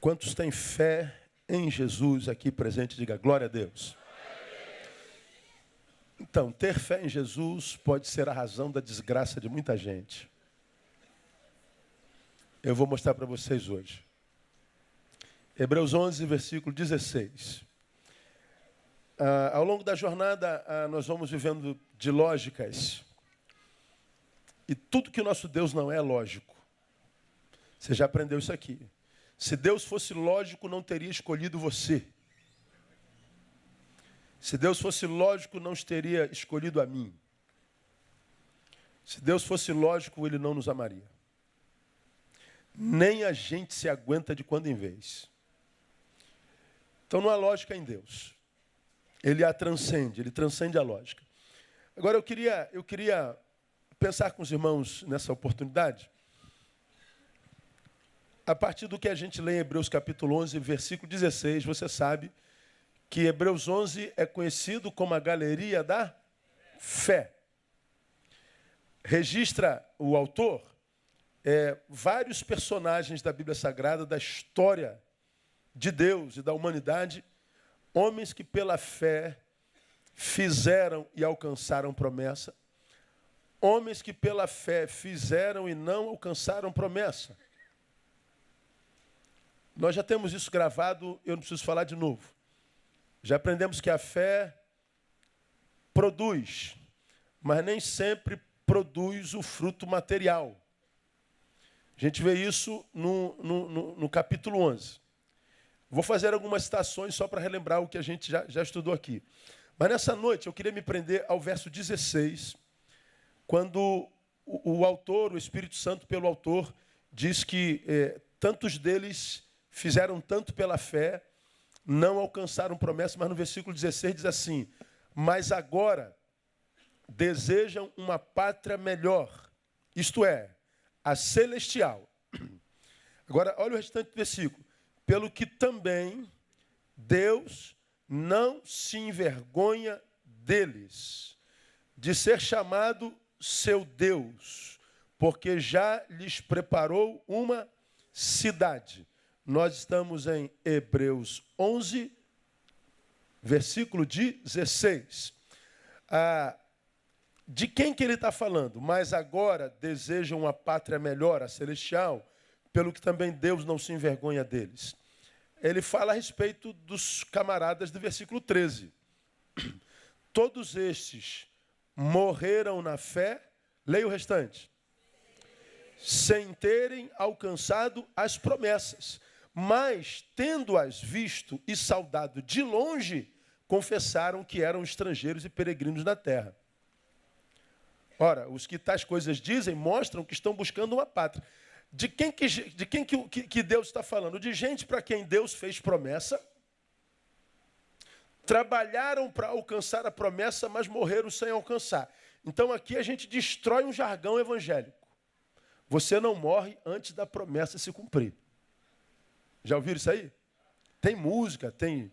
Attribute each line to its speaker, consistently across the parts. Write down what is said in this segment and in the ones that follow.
Speaker 1: Quantos têm fé em Jesus aqui presente? Diga glória a Deus. Então, ter fé em Jesus pode ser a razão da desgraça de muita gente. Eu vou mostrar para vocês hoje. Hebreus 11, versículo 16. Ao longo da jornada, nós vamos vivendo de lógicas. E tudo que o nosso Deus não é lógico. Você já aprendeu isso aqui. Se Deus fosse lógico, não teria escolhido você. Se Deus fosse lógico, não teria escolhido a mim. Se Deus fosse lógico, Ele não nos amaria. Nem a gente se aguenta de quando em vez. Então não há lógica em Deus. Ele a transcende, Ele transcende a lógica. Agora eu queria pensar com os irmãos nessa oportunidade, a partir do que a gente lê em Hebreus capítulo 11, versículo 16, você sabe que Hebreus 11 é conhecido como a galeria da fé. Registra o autor vários personagens da Bíblia Sagrada, da história de Deus e da humanidade, homens que pela fé fizeram e alcançaram promessa, homens que pela fé fizeram e não alcançaram promessa. Nós já temos isso gravado, eu não preciso falar de novo. Já aprendemos que a fé produz, mas nem sempre produz o fruto material. A gente vê isso no capítulo 11. Vou fazer algumas citações só para relembrar o que a gente já estudou aqui. Mas nessa noite eu queria me prender ao verso 16, quando o autor, o Espírito Santo pelo autor, diz que tantos deles fizeram tanto pela fé, não alcançaram promessa, mas no versículo 16 diz assim: mas agora desejam uma pátria melhor, isto é, a celestial. Agora, olha o restante do versículo. Pelo que também Deus não se envergonha deles, de ser chamado seu Deus, porque já lhes preparou uma cidade. Nós estamos em Hebreus 11, versículo 16. De quem que ele está falando? Mas agora desejam uma pátria melhor, a celestial, pelo que também Deus não se envergonha deles. Ele fala a respeito dos camaradas do versículo 13. Todos estes morreram na fé, leia o restante, sem terem alcançado as promessas, mas, tendo-as visto e saudado de longe, confessaram que eram estrangeiros e peregrinos na terra. Ora, os que tais coisas dizem, mostram que estão buscando uma pátria. De quem que Deus está falando? De gente para quem Deus fez promessa, trabalharam para alcançar a promessa, mas morreram sem alcançar. Então aqui a gente destrói um jargão evangélico. Você não morre antes da promessa se cumprir. Já ouviram isso aí? Tem música, tem...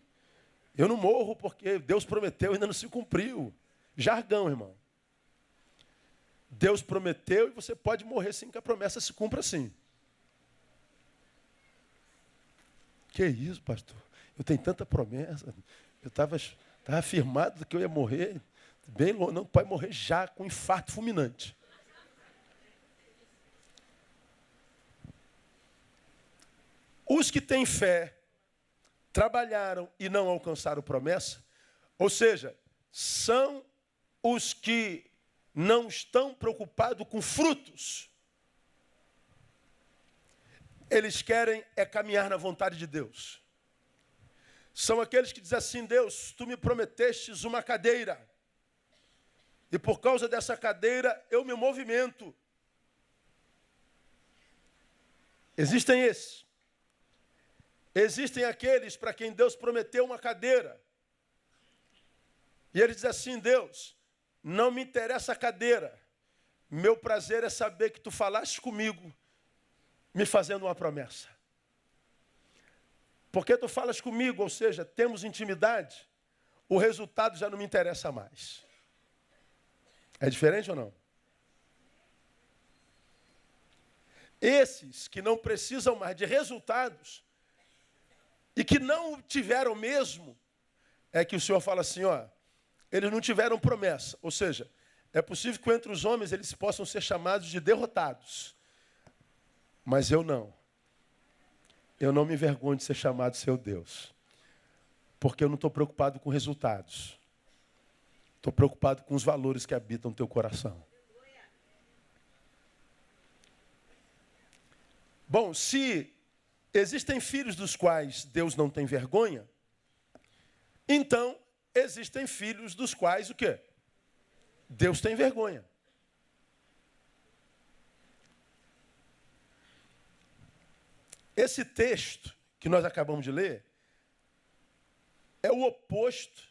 Speaker 1: Eu não morro porque Deus prometeu e ainda não se cumpriu. Jargão, irmão. Deus prometeu e você pode morrer sem que a promessa se cumpra assim. Que isso, pastor? Eu tenho tanta promessa. Eu estava afirmado que eu ia morrer. Bem longe, não pode morrer já com infarto fulminante. Os que têm fé, trabalharam e não alcançaram promessa, ou seja, são os que não estão preocupados com frutos. Eles querem caminhar na vontade de Deus. São aqueles que dizem assim: Deus, tu me prometestes uma cadeira. E por causa dessa cadeira eu me movimento. Existem esses. Existem aqueles para quem Deus prometeu uma cadeira. E ele diz assim: Deus, não me interessa a cadeira. Meu prazer é saber que tu falaste comigo, me fazendo uma promessa. Porque tu falas comigo, ou seja, temos intimidade, o resultado já não me interessa mais. É diferente ou não? Esses que não precisam mais de resultados, e que não tiveram mesmo, é que o Senhor fala assim, ó, eles não tiveram promessa. Ou seja, é possível que entre os homens eles possam ser chamados de derrotados. Mas eu não. Eu não me envergonho de ser chamado seu Deus. Porque eu não estou preocupado com resultados. Estou preocupado com os valores que habitam no teu coração. Bom, se existem filhos dos quais Deus não tem vergonha, então existem filhos dos quais o quê? Deus tem vergonha. Esse texto que nós acabamos de ler é o oposto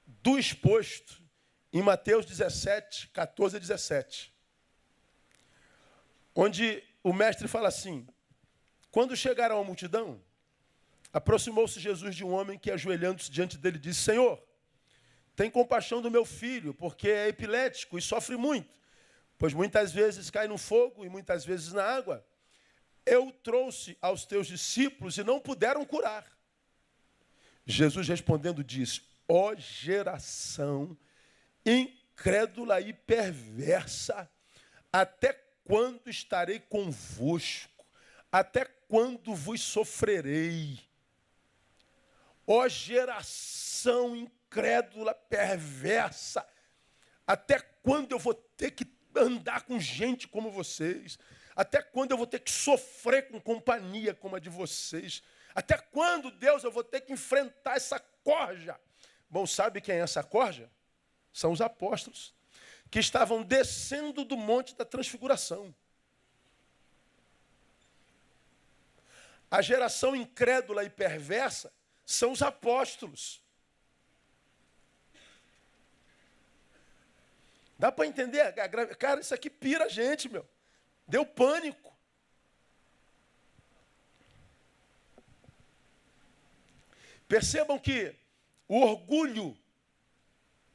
Speaker 1: do exposto em Mateus 17, 14 a 17. Onde o mestre fala assim, quando chegaram à multidão, aproximou-se Jesus de um homem que, ajoelhando-se diante dele, disse, Senhor, tem compaixão do meu filho, porque é epilético e sofre muito, pois muitas vezes cai no fogo e muitas vezes na água. Eu trouxe aos teus discípulos e não puderam curar. Jesus respondendo disse, ó geração incrédula e perversa, até quando estarei convosco? Até quando vos sofrerei? Ó geração incrédula, perversa, até quando eu vou ter que andar com gente como vocês? Até quando eu vou ter que sofrer com companhia como a de vocês? Até quando, Deus, eu vou ter que enfrentar essa corja? Bom, sabe quem é essa corja? São os apóstolos, que estavam descendo do monte da transfiguração. A geração incrédula e perversa são os apóstolos. Dá para entender? Cara, isso aqui pira a gente, meu. Deu pânico. Percebam que o orgulho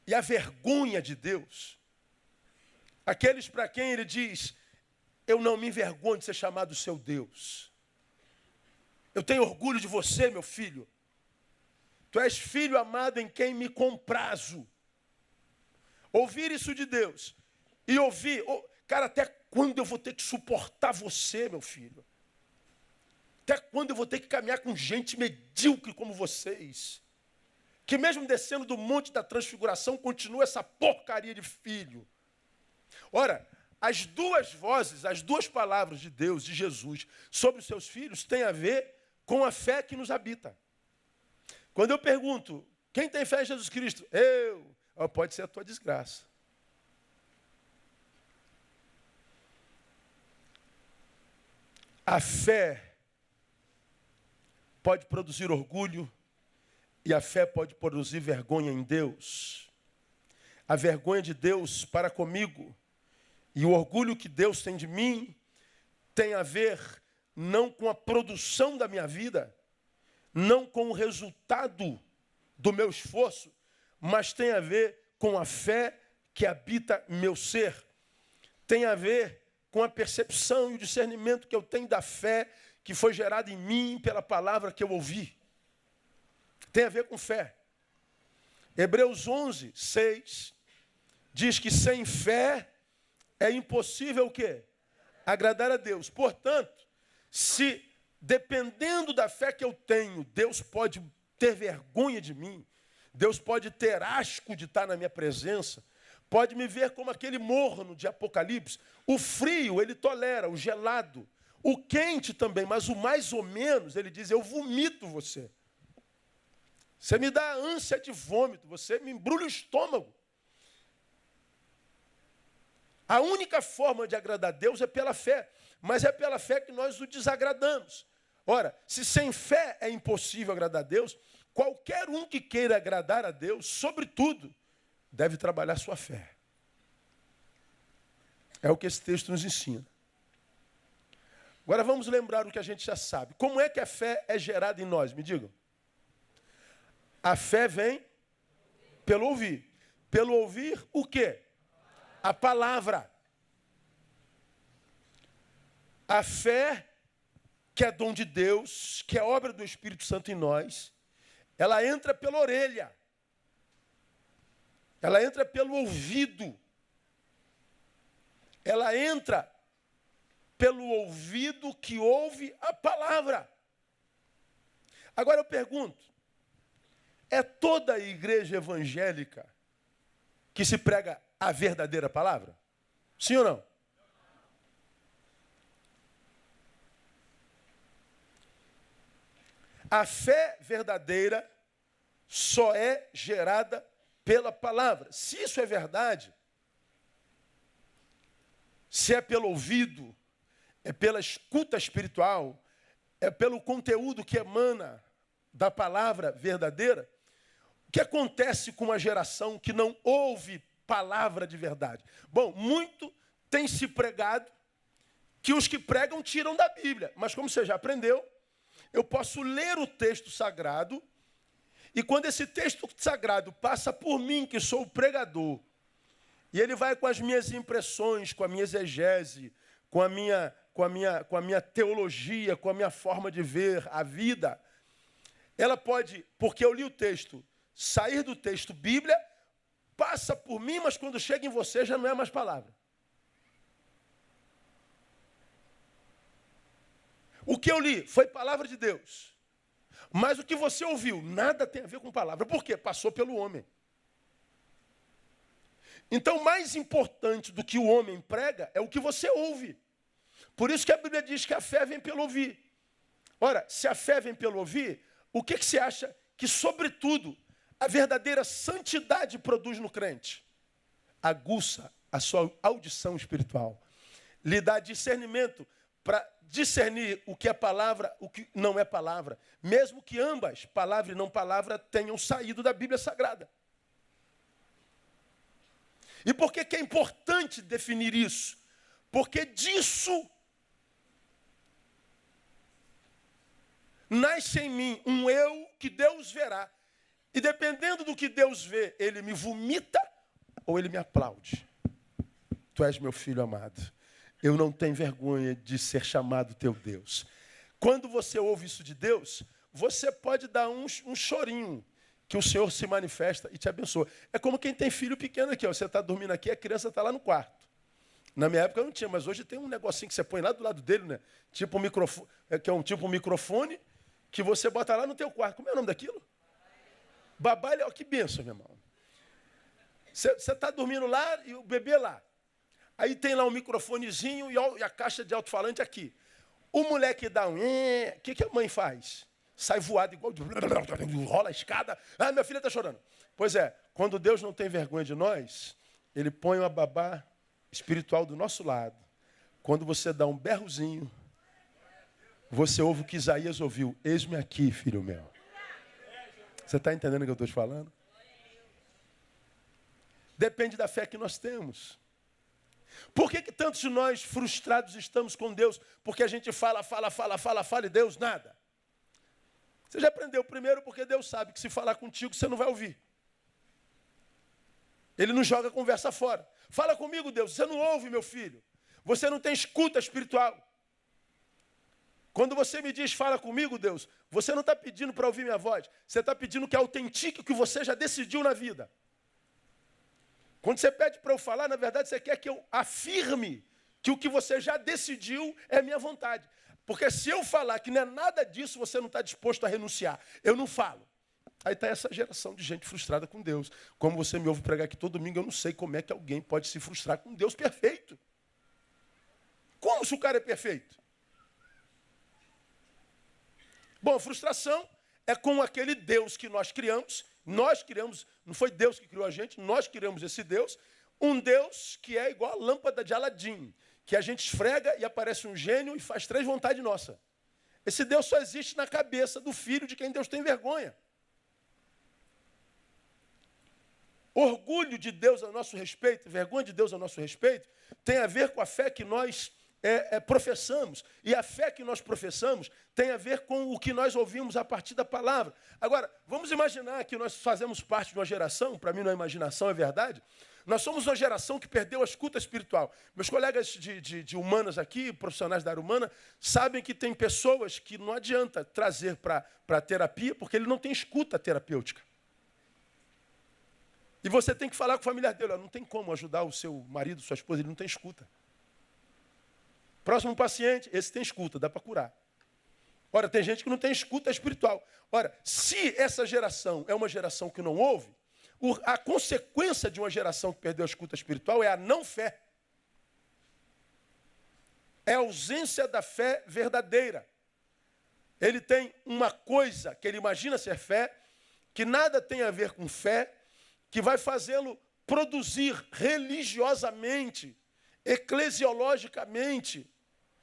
Speaker 1: e a vergonha de Deus, aqueles para quem ele diz, eu não me envergonho de ser chamado seu Deus. Eu tenho orgulho de você, meu filho. Tu és filho amado em quem me comprazo. Ouvir isso de Deus e ouvir, cara, até quando eu vou ter que suportar você, meu filho? Até quando eu vou ter que caminhar com gente medíocre como vocês? Que mesmo descendo do monte da transfiguração, continua essa porcaria de filho. Ora, as duas vozes, as duas palavras de Deus, de Jesus, sobre os seus filhos, têm a ver com a fé que nos habita. Quando eu pergunto, quem tem fé em Jesus Cristo? Eu. Pode ser a tua desgraça. A fé pode produzir orgulho e a fé pode produzir vergonha em Deus. A vergonha de Deus para comigo e o orgulho que Deus tem de mim tem a ver não com a produção da minha vida, não com o resultado do meu esforço, mas tem a ver com a fé que habita meu ser. Tem a ver com a percepção e o discernimento que eu tenho da fé que foi gerada em mim pela palavra que eu ouvi. Tem a ver com fé. Hebreus 11, 6 diz que sem fé é impossível o quê? Agradar a Deus. Portanto, se dependendo da fé que eu tenho, Deus pode ter vergonha de mim, Deus pode ter asco de estar na minha presença, pode me ver como aquele morno de Apocalipse. O frio ele tolera, o gelado, o quente também, mas o mais ou menos, ele diz, eu vomito você. Você me dá ânsia de vômito, você me embrulha o estômago. A única forma de agradar a Deus é pela fé, mas é pela fé que nós o desagradamos. Ora, se sem fé é impossível agradar a Deus, qualquer um que queira agradar a Deus, sobretudo, deve trabalhar sua fé. É o que esse texto nos ensina. Agora vamos lembrar o que a gente já sabe. Como é que a fé é gerada em nós? Me digam. A fé vem pelo ouvir. Pelo ouvir o quê? A palavra. A fé que é dom de Deus, que é obra do Espírito Santo em nós, ela entra pela orelha. Ela entra pelo ouvido. Ela entra pelo ouvido que ouve a palavra. Agora eu pergunto, é toda a igreja evangélica que se prega a verdadeira palavra? Sim ou não? A fé verdadeira só é gerada pela palavra. Se isso é verdade, se é pelo ouvido, é pela escuta espiritual, é pelo conteúdo que emana da palavra verdadeira, o que acontece com uma geração que não ouve palavra de verdade? Bom, muito tem se pregado que os que pregam tiram da Bíblia. Mas como você já aprendeu, eu posso ler o texto sagrado e quando esse texto sagrado passa por mim, que sou o pregador, e ele vai com as minhas impressões, com a minha exegese, com a minha teologia, com a minha forma de ver a vida, ela pode, porque eu li o texto, sair do texto Bíblia, passa por mim, mas quando chega em você já não é mais palavra. O que eu li foi palavra de Deus. Mas o que você ouviu nada tem a ver com palavra. Por quê? Passou pelo homem. Então, mais importante do que o homem prega é o que você ouve. Por isso que a Bíblia diz que a fé vem pelo ouvir. Ora, se a fé vem pelo ouvir, o que você acha que, sobretudo, a verdadeira santidade produz no crente? Aguça a sua audição espiritual. Lhe dá discernimento para discernir o que é palavra, o que não é palavra. Mesmo que ambas, palavra e não palavra, tenham saído da Bíblia Sagrada. E por que é importante definir isso? Porque disso nasce em mim um eu que Deus verá. E dependendo do que Deus vê, ele me vomita ou ele me aplaude. Tu és meu filho amado. Eu não tenho vergonha de ser chamado teu Deus. Quando você ouve isso de Deus, você pode dar um chorinho, que o Senhor se manifesta e te abençoa. É como quem tem filho pequeno aqui. Ó. Você está dormindo aqui, a criança está lá no quarto. Na minha época não tinha, mas hoje tem um negocinho que você põe lá do lado dele, né? Tipo um microfone, que é um tipo um microfone que você bota lá no teu quarto. Como é o nome daquilo? Babalha, ó, que bênção, meu irmão. Você está dormindo lá e o bebê lá. Aí tem lá um microfonezinho e a caixa de alto-falante aqui. O moleque dá um... O que a mãe faz? Sai voado igual... Rola a escada. Ah, minha filha está chorando. Pois é, quando Deus não tem vergonha de nós, ele põe uma babá espiritual do nosso lado. Quando você dá um berrozinho, você ouve o que Isaías ouviu. Eis-me aqui, filho meu. Você está entendendo o que eu estou te falando? Depende da fé que nós temos. Por que tantos de nós frustrados estamos com Deus? Porque a gente fala e Deus nada. Você já aprendeu primeiro porque Deus sabe que se falar contigo você não vai ouvir. Ele não joga a conversa fora. Fala comigo, Deus, você não ouve, meu filho. Você não tem escuta espiritual. Quando você me diz, fala comigo, Deus, você não está pedindo para ouvir minha voz. Você está pedindo que autentique o que você já decidiu na vida. Quando você pede para eu falar, na verdade, você quer que eu afirme que o que você já decidiu é minha vontade. Porque se eu falar que não é nada disso, você não está disposto a renunciar. Eu não falo. Aí está essa geração de gente frustrada com Deus. Como você me ouve pregar aqui todo domingo, eu não sei como é que alguém pode se frustrar com Deus perfeito. Como se o cara é perfeito? Bom, a frustração é com aquele Deus que nós criamos, não foi Deus que criou a gente, nós criamos esse Deus, um Deus que é igual a lâmpada de Aladim, que a gente esfrega e aparece um gênio e faz 3 vontades nossas. Esse Deus só existe na cabeça do filho de quem Deus tem vergonha. Orgulho de Deus a nosso respeito, vergonha de Deus a nosso respeito, tem a ver com a fé que nós professamos. E a fé que nós professamos tem a ver com o que nós ouvimos a partir da palavra. Agora, vamos imaginar que nós fazemos parte de uma geração, para mim não é imaginação, é verdade, Nós somos uma geração que perdeu a escuta espiritual. Meus colegas de humanas aqui, profissionais da área humana, sabem que tem pessoas que não adianta trazer para a terapia, porque ele não tem escuta terapêutica. E você tem que falar com o familiar dele, não tem como ajudar o seu marido, sua esposa, ele não tem escuta. Próximo paciente, esse tem escuta, dá para curar. Ora, tem gente que não tem escuta espiritual. Ora, se essa geração é uma geração que não ouve, a consequência de uma geração que perdeu a escuta espiritual é a não fé. É a ausência da fé verdadeira. Ele tem uma coisa que ele imagina ser fé, que nada tem a ver com fé, que vai fazê-lo produzir religiosamente, eclesiologicamente,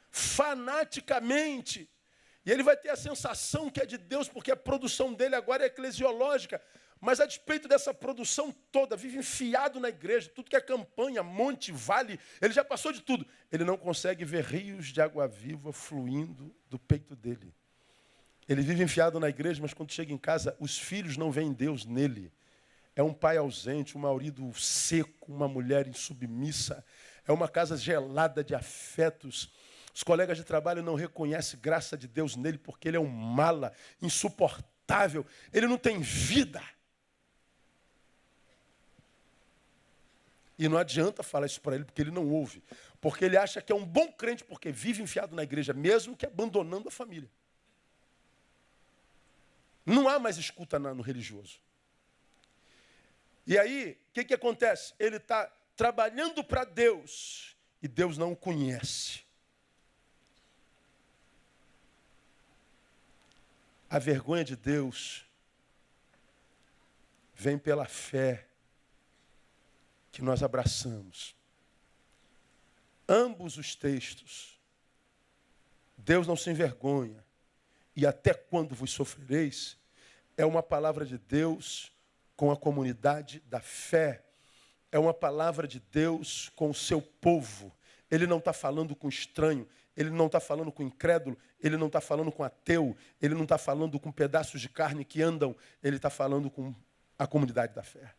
Speaker 1: fanaticamente. E ele vai ter a sensação que é de Deus, porque a produção dele agora é eclesiológica. Mas a despeito dessa produção toda, vive enfiado na igreja, tudo que é campanha, monte, vale, ele já passou de tudo. Ele não consegue ver rios de água viva fluindo do peito dele. Ele vive enfiado na igreja, mas quando chega em casa, os filhos não veem Deus nele. É um pai ausente, um marido seco, uma mulher insubmissa. É uma casa gelada de afetos. Os colegas de trabalho não reconhecem graça de Deus nele porque ele é um mala, insuportável. Ele não tem vida. E não adianta falar isso para ele porque ele não ouve. Porque ele acha que é um bom crente porque vive enfiado na igreja, mesmo que abandonando a família. Não há mais escuta no religioso. E aí, o que acontece? Ele está trabalhando para Deus e Deus não o conhece. A vergonha de Deus vem pela fé que nós abraçamos. Ambos os textos, Deus não se envergonha, e até quando vos sofrereis, é uma palavra de Deus com a comunidade da fé. É uma palavra de Deus com o seu povo. Ele não está falando com estranho, ele não está falando com incrédulo, ele não está falando com ateu, ele não está falando com pedaços de carne que andam, ele está falando com a comunidade da fé.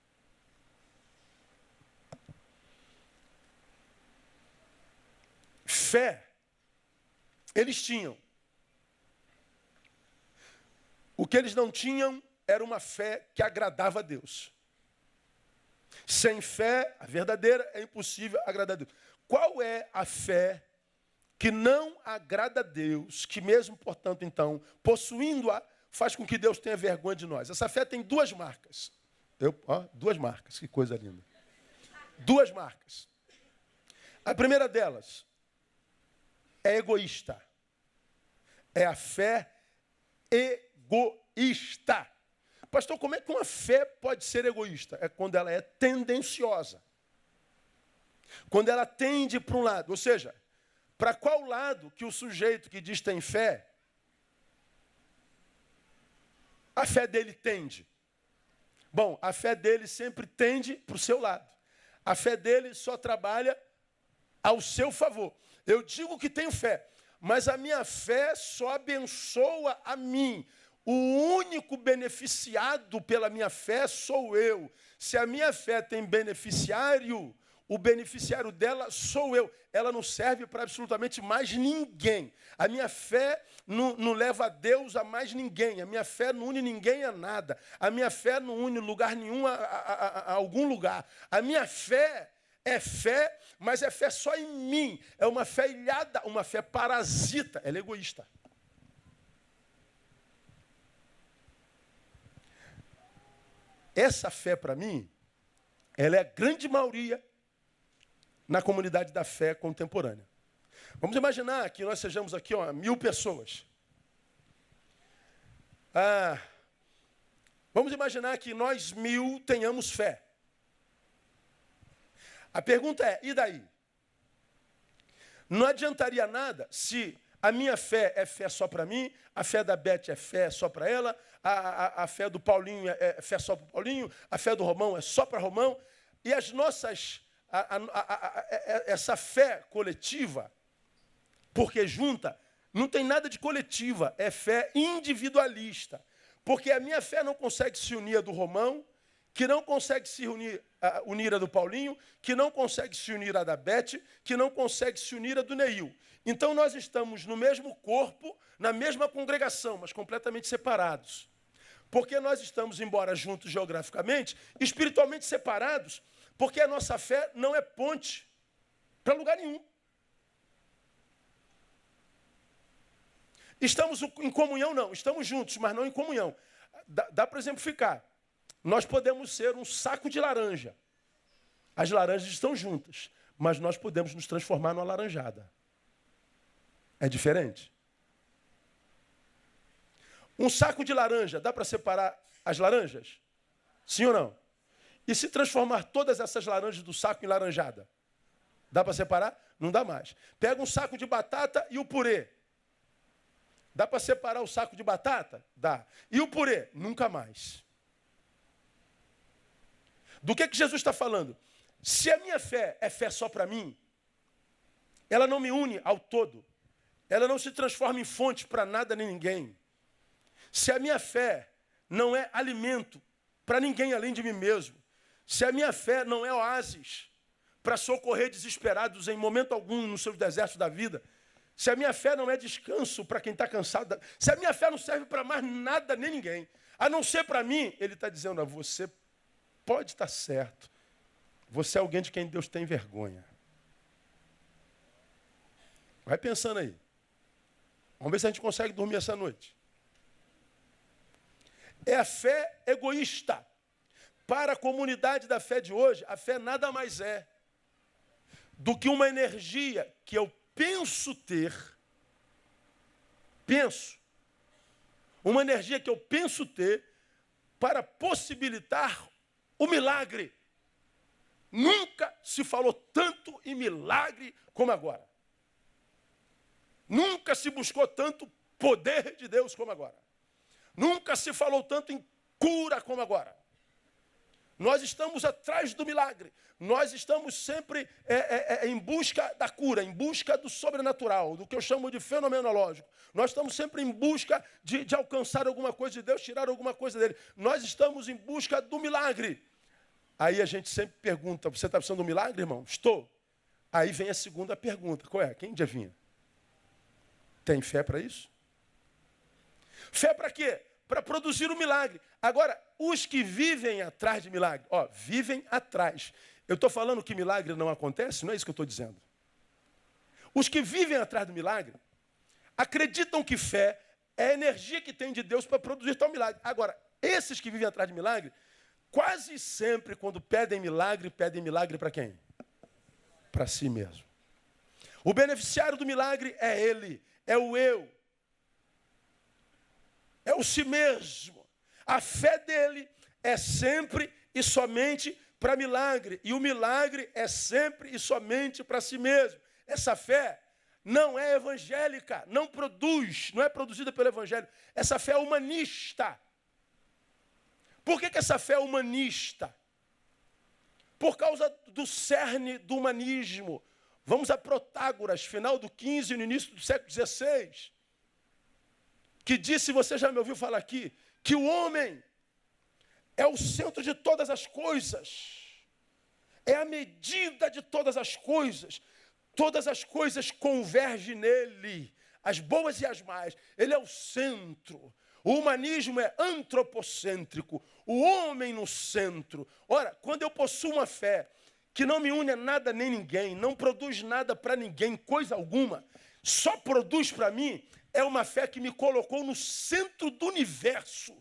Speaker 1: Fé, eles tinham. O que eles não tinham era uma fé que agradava a Deus. Sem fé, a verdadeira, é impossível agradar a Deus. Qual é a fé que não agrada a Deus, que mesmo, portanto, então, possuindo-a, faz com que Deus tenha vergonha de nós? Essa fé tem duas marcas. Duas marcas, que coisa linda. Duas marcas. A primeira delas é egoísta. É a fé egoísta. Pastor, como é que uma fé pode ser egoísta? É quando ela é tendenciosa. Quando ela tende para um lado. Ou seja, para qual lado que o sujeito que diz tem fé, a fé dele tende? Bom, a fé dele sempre tende para o seu lado. A fé dele só trabalha ao seu favor. Eu digo que tenho fé, mas a minha fé só abençoa a mim. O único beneficiado pela minha fé sou eu. Se a minha fé tem beneficiário, o beneficiário dela sou eu. Ela não serve para absolutamente mais ninguém. A minha fé não leva a Deus a mais ninguém. A minha fé não une ninguém a nada. A minha fé não une lugar nenhum a algum lugar. A minha fé é fé, mas é fé só em mim. É uma fé ilhada, uma fé parasita. Ela é egoísta. Essa fé, para mim, ela é a grande maioria na comunidade da fé contemporânea. Vamos imaginar que nós sejamos aqui 1000 pessoas. Vamos imaginar que nós 1000 tenhamos fé. A pergunta é, e daí? Não adiantaria nada se a minha fé é fé só para mim, a fé da Beth é fé só para ela, a fé do Paulinho é fé só para o Paulinho, a fé do Romão é só para Romão, e as nossas, essa fé coletiva, porque junta, não tem nada de coletiva, é fé individualista. Porque a minha fé não consegue se unir à do Romão, que não consegue se unir a do Paulinho, que não consegue se unir a da Beth, que não consegue se unir a do Neil. Então nós estamos no mesmo corpo, na mesma congregação, mas completamente separados. Porque nós estamos, embora juntos geograficamente, espiritualmente separados, porque a nossa fé não é ponte para lugar nenhum. Estamos em comunhão, não. Estamos juntos, mas não em comunhão. Dá para exemplificar. Nós podemos ser um saco de laranja. As laranjas estão juntas, mas nós podemos nos transformar numa laranjada. É diferente. Um saco de laranja, dá para separar as laranjas? Sim ou não? E se transformar todas essas laranjas do saco em laranjada? Dá para separar? Não dá mais. Pega um saco de batata e o purê. Dá para separar o saco de batata? Dá. E o purê? Nunca mais. Do que Jesus está falando? Se a minha fé é fé só para mim, ela não me une ao todo. Ela não se transforma em fonte para nada nem ninguém. Se a minha fé não é alimento para ninguém além de mim mesmo, se a minha fé não é oásis para socorrer desesperados em momento algum nos seus desertos da vida, se a minha fé não é descanso para quem está cansado, se a minha fé não serve para mais nada nem ninguém, a não ser para mim, ele está dizendo, você pode estar certo, você é alguém de quem Deus tem vergonha. Vai pensando aí. Vamos ver se a gente consegue dormir essa noite. É a fé egoísta. Para a comunidade da fé de hoje, a fé nada mais é do que uma energia que eu penso ter, uma energia que eu penso ter para possibilitar o milagre. Nunca se falou tanto em milagre como agora. Nunca se buscou tanto poder de Deus como agora. Nunca se falou tanto em cura como agora. Nós estamos atrás do milagre. Nós estamos sempre em busca da cura, em busca do sobrenatural, do que eu chamo de fenomenológico. Nós estamos sempre em busca de alcançar alguma coisa de Deus, tirar alguma coisa dele. Nós estamos em busca do milagre. Aí a gente sempre pergunta, você está precisando de um milagre, irmão? Estou. Aí vem a segunda pergunta. Qual é? Quem adivinha? Tem fé para isso? Fé para quê? Para produzir o milagre. Agora, os que vivem atrás de milagre, vivem atrás. Eu estou falando que milagre não acontece? Não é isso que eu estou dizendo. Os que vivem atrás do milagre acreditam que fé é a energia que tem de Deus para produzir tal milagre. Agora, esses que vivem atrás de milagre, quase sempre, quando pedem milagre para quem? Para si mesmo. O beneficiário do milagre é ele, é o eu. É o si mesmo. A fé dele é sempre e somente para milagre. E o milagre é sempre e somente para si mesmo. Essa fé não é evangélica, não é produzida pelo evangelho. Essa fé é humanista. Por que essa fé é humanista? Por causa do cerne do humanismo. Vamos a Protágoras, final do XV e no início do século XVI. Que disse, você já me ouviu falar aqui, que o homem é o centro de todas as coisas, é a medida de todas as coisas convergem nele, as boas e as más, ele é o centro. O humanismo é antropocêntrico, o homem no centro. Ora, quando eu possuo uma fé que não me une a nada nem ninguém, não produz nada para ninguém, coisa alguma, só produz para mim, é uma fé que me colocou no centro do universo.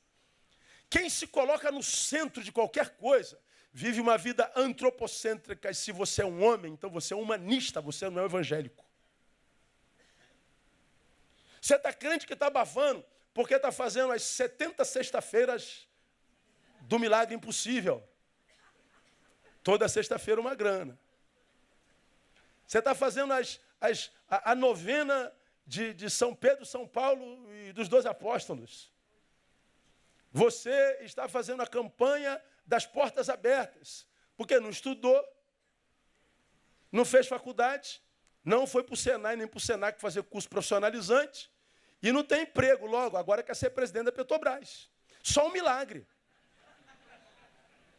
Speaker 1: Quem se coloca no centro de qualquer coisa, vive uma vida antropocêntrica. E se você é um homem, então você é um humanista, você não é um evangélico. Você está crente que está abafando, porque está fazendo as 70 sexta-feiras do milagre impossível. Toda sexta-feira uma grana. Você está fazendo a novena de São Pedro, São Paulo e dos 12 apóstolos. Você está fazendo a campanha das portas abertas. Porque não estudou, não fez faculdade, não foi para o Senai nem para o Senac fazer curso profissionalizante e não tem emprego logo, agora quer ser presidente da Petrobras. Só um milagre.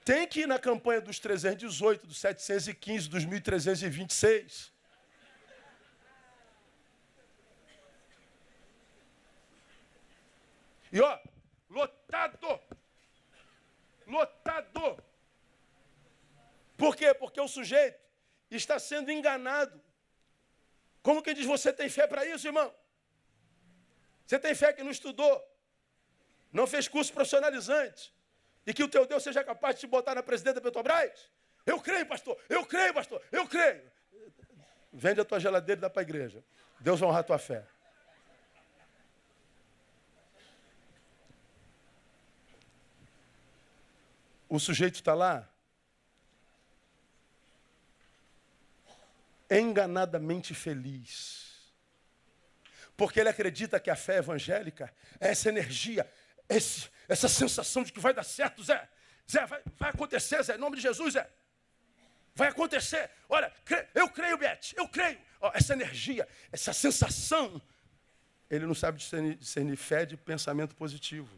Speaker 1: tem que ir na campanha dos 318, dos 715, dos 1326. E ó, lotado. Lotado. Por quê? Porque o sujeito está sendo enganado. Como quem diz, você tem fé para isso, irmão? Você tem fé que não estudou, não fez curso profissionalizante, e que o teu Deus seja capaz de te botar na presidência da Petrobras? Eu creio, pastor, eu creio, pastor, eu creio. Vende a tua geladeira e dá para a igreja. Deus vai honrar a tua fé. O sujeito está lá, enganadamente feliz. Porque ele acredita que a fé evangélica é essa energia, essa sensação de que vai dar certo, Zé. Zé, vai acontecer, Zé, em nome de Jesus, Zé. Vai acontecer. Olha, eu creio, Beth, eu creio. Ó, essa energia, essa sensação. Ele não sabe discernir fé de pensamento positivo.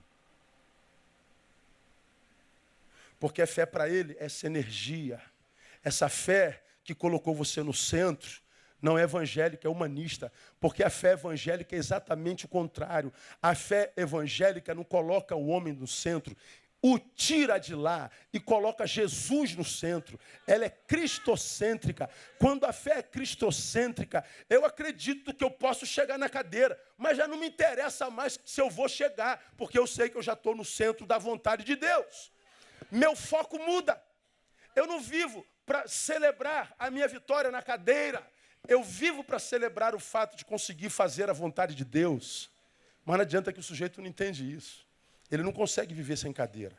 Speaker 1: Porque a fé para ele é essa energia, essa fé que colocou você no centro, não é evangélica, é humanista. Porque a fé evangélica é exatamente o contrário. A fé evangélica não coloca o homem no centro, o tira de lá e coloca Jesus no centro. Ela é cristocêntrica. Quando a fé é cristocêntrica, eu acredito que eu posso chegar na cadeira, mas já não me interessa mais se eu vou chegar, porque eu sei que eu já estou no centro da vontade de Deus. Meu foco muda. Eu não vivo para celebrar a minha vitória na cadeira. Eu vivo para celebrar o fato de conseguir fazer a vontade de Deus. Mas não adianta que o sujeito não entende isso. Ele não consegue viver sem cadeira.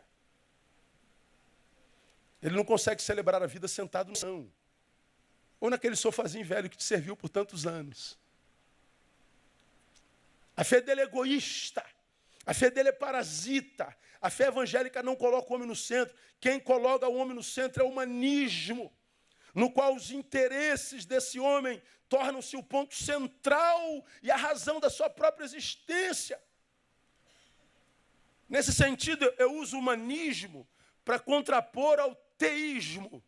Speaker 1: Ele não consegue celebrar a vida sentado no chão. Ou naquele sofazinho velho que te serviu por tantos anos. A fé dele é egoísta. A fé dele é parasita. A fé evangélica não coloca o homem no centro. Quem coloca o homem no centro é o humanismo, no qual os interesses desse homem tornam-se o ponto central e a razão da sua própria existência. Nesse sentido, eu uso o humanismo para contrapor ao teísmo.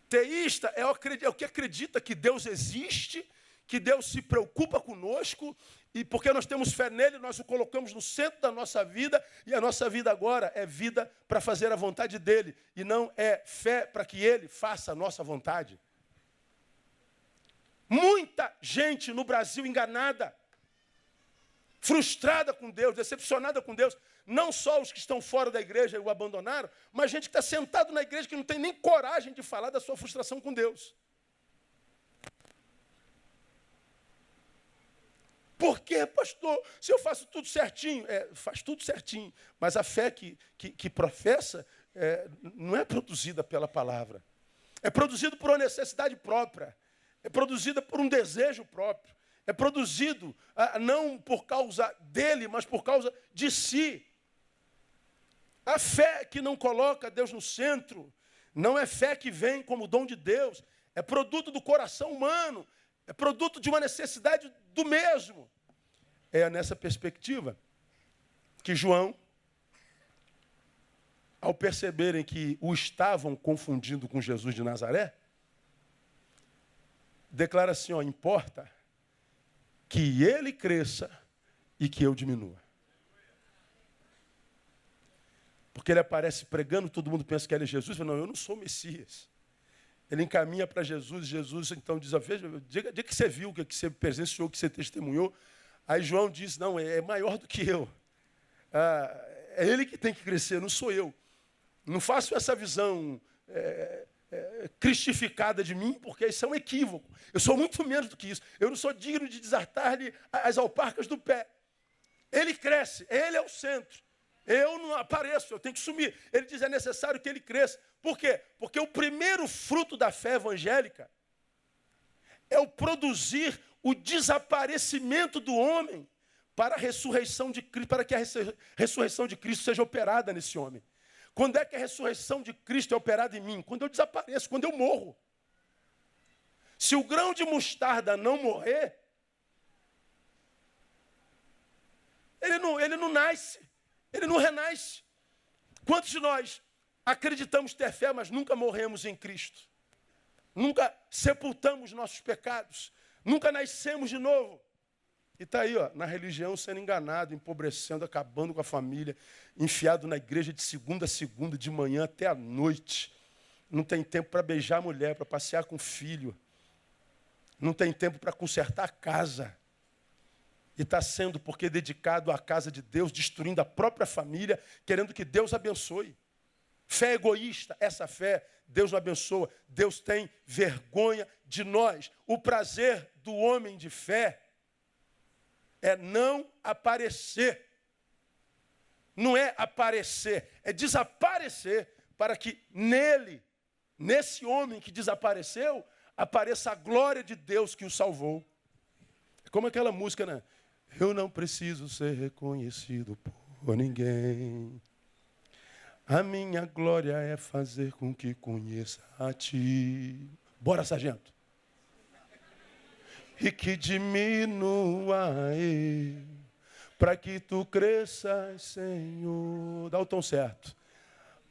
Speaker 1: Teísta é o que acredita que Deus existe, que Deus se preocupa conosco, e porque nós temos fé nele, nós o colocamos no centro da nossa vida, e a nossa vida agora é vida para fazer a vontade dele, e não é fé para que ele faça a nossa vontade. Muita gente no Brasil enganada, frustrada com Deus, decepcionada com Deus, não só os que estão fora da igreja e o abandonaram, mas gente que está sentado na igreja que não tem nem coragem de falar da sua frustração com Deus. Por quê, pastor? Se eu faço tudo certinho. Faz tudo certinho. Mas a fé que professa não é produzida pela palavra. É produzido por uma necessidade própria. É produzida por um desejo próprio. É produzido não por causa dele, mas por causa de si. A fé que não coloca Deus no centro não é fé que vem como dom de Deus. É produto do coração humano. É produto de uma necessidade do mesmo. É nessa perspectiva que João, ao perceberem que o estavam confundindo com Jesus de Nazaré, declara assim, ó, importa que ele cresça e que eu diminua. Porque ele aparece pregando, todo mundo pensa que ele é Jesus, fala, não, eu não sou o Messias. Ele encaminha para Jesus, Jesus então diz, veja, diga que você viu, que você presenciou, que você testemunhou. Aí João diz, não, é maior do que eu. É ele que tem que crescer, não sou eu. Não faço essa visão cristificada de mim, porque isso é um equívoco. Eu sou muito menos do que isso. Eu não sou digno de desatar-lhe as alparcas do pé. Ele cresce, ele é o centro. Eu não apareço, eu tenho que sumir. Ele diz, é necessário que ele cresça. Por quê? Porque o primeiro fruto da fé evangélica é o produzir o desaparecimento do homem para a ressurreição de Cristo, para que a ressurreição de Cristo seja operada nesse homem. Quando é que a ressurreição de Cristo é operada em mim? Quando eu desapareço, quando eu morro. Se o grão de mostarda não morrer, ele não nasce, ele não renasce. Quantos de nós acreditamos ter fé, mas nunca morremos em Cristo? Nunca sepultamos nossos pecados? Nunca nascemos de novo? E está aí, ó, na religião, sendo enganado, empobrecendo, acabando com a família, enfiado na igreja de segunda a segunda, de manhã até a noite. Não tem tempo para beijar a mulher, para passear com o filho. Não tem tempo para consertar a casa. E está sendo porque dedicado à casa de Deus, destruindo a própria família, querendo que Deus abençoe. Fé egoísta, essa fé, Deus não abençoa. Deus tem vergonha de nós. O prazer do homem de fé é não aparecer. Não é aparecer, é desaparecer para que nele, nesse homem que desapareceu, apareça a glória de Deus que o salvou. É como aquela música, né? Eu não preciso ser reconhecido por ninguém. A minha glória é fazer com que conheça a ti. Bora, sargento. E que diminua eu, para que tu cresças, Senhor. Dá o tom certo.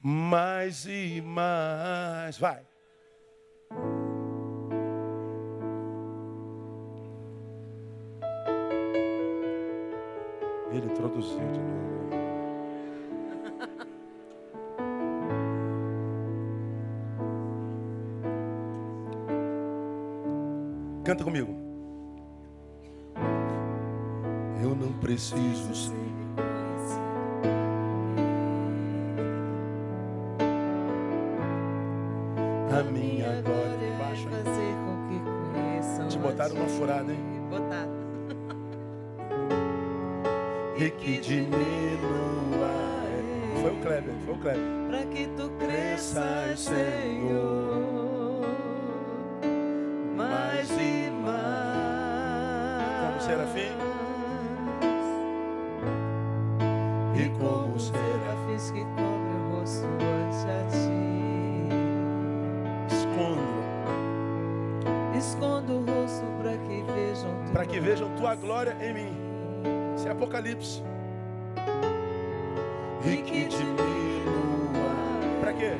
Speaker 1: Mais e mais. Vai. Ele introduziu de novo. Canta comigo. Eu não preciso ser a minha glória embaixo.
Speaker 2: Fazer com que conheçam.
Speaker 1: Te botaram uma furada, hein?
Speaker 2: Botaram.
Speaker 1: E que diminua. Foi o Kleber, foi o Kleber.
Speaker 2: Para que tu cresças, Senhor, mais e mais.
Speaker 1: Como serafim? E como
Speaker 2: serafins que cobrem o rosto ante a ti. Escondo o rosto para que vejam
Speaker 1: tua glória em mim. Isso é Apocalipse. E que diminua. Para quê?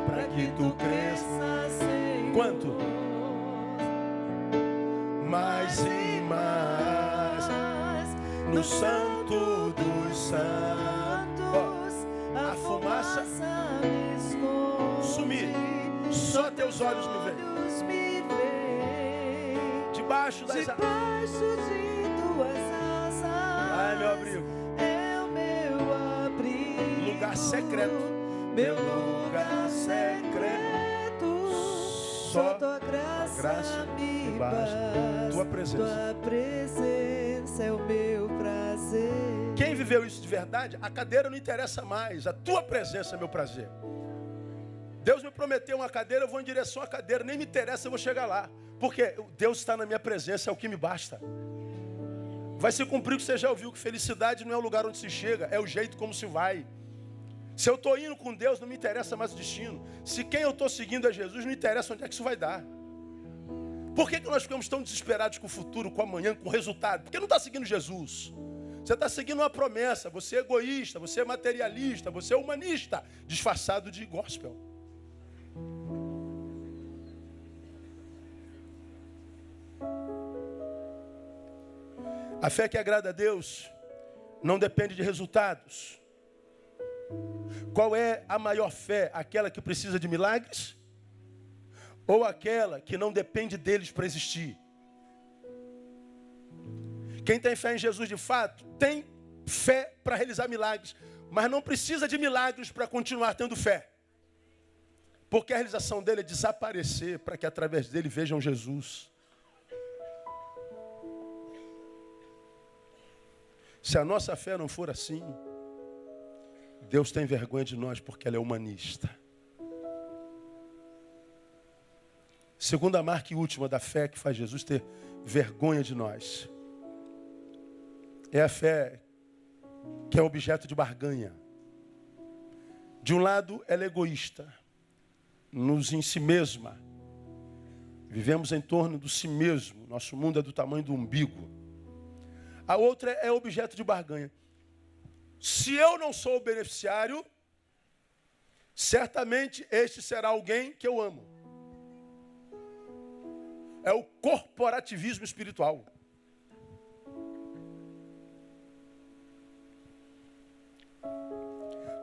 Speaker 1: Para que tu cresças, Senhor. Quanto? Mais e mais. No santo dos santos, a fumaça sumir. Só teus olhos me veem. Debaixo das asas.
Speaker 2: De tuas asas.
Speaker 1: Ai, meu abrigo.
Speaker 2: É o meu abrigo.
Speaker 1: Lugar secreto.
Speaker 2: Meu lugar secreto. Só tua graça me basta.
Speaker 1: Tua presença.
Speaker 2: Tua presença é o meu prazer.
Speaker 1: Quem viveu isso de verdade, a cadeira não interessa mais. A tua presença é meu prazer. Deus me prometeu uma cadeira, eu vou em direção à cadeira. Nem me interessa, eu vou chegar lá. Porque Deus está na minha presença, é o que me basta. Vai se cumprir o que você já ouviu, que felicidade não é o lugar onde se chega, é o jeito como se vai. Se eu estou indo com Deus, não me interessa mais o destino. Se quem eu estou seguindo é Jesus, não interessa onde é que isso vai dar. Por que nós ficamos tão desesperados com o futuro, com amanhã, com o resultado? Porque não está seguindo Jesus. Você está seguindo uma promessa. Você é egoísta, você é materialista, você é humanista, disfarçado de gospel. A fé que agrada a Deus não depende de resultados. Qual é a maior fé? Aquela que precisa de milagres? Ou aquela que não depende deles para existir? Quem tem fé em Jesus de fato, tem fé para realizar milagres, mas não precisa de milagres para continuar tendo fé. Porque a realização dele é desaparecer para que através dele vejam Jesus. Se a nossa fé não for assim, Deus tem vergonha de nós porque ela é humanista. Segunda marca e última da fé que faz Jesus ter vergonha de nós é a fé que é objeto de barganha. De um lado, ela é egoísta, nos em si mesma. Vivemos em torno do si mesmo. Nosso mundo é do tamanho do umbigo. A outra é objeto de barganha. Se eu não sou o beneficiário, certamente este será alguém que eu amo. É o corporativismo espiritual.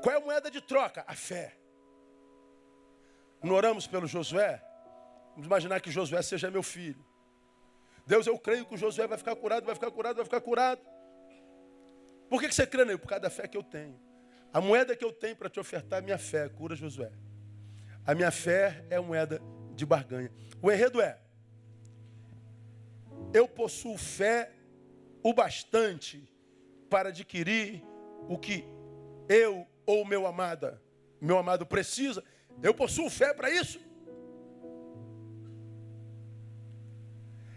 Speaker 1: Qual é a moeda de troca? A fé. Não oramos pelo Josué? Vamos imaginar que Josué seja meu filho. Deus, eu creio que o Josué vai ficar curado, vai ficar curado, vai ficar curado. Por que você crê nele? Por causa da fé que eu tenho. A moeda que eu tenho para te ofertar é a minha fé. Cura Josué. A minha fé é a moeda de barganha. O enredo é: eu possuo fé o bastante para adquirir o que eu ou meu amado precisa. Eu possuo fé para isso?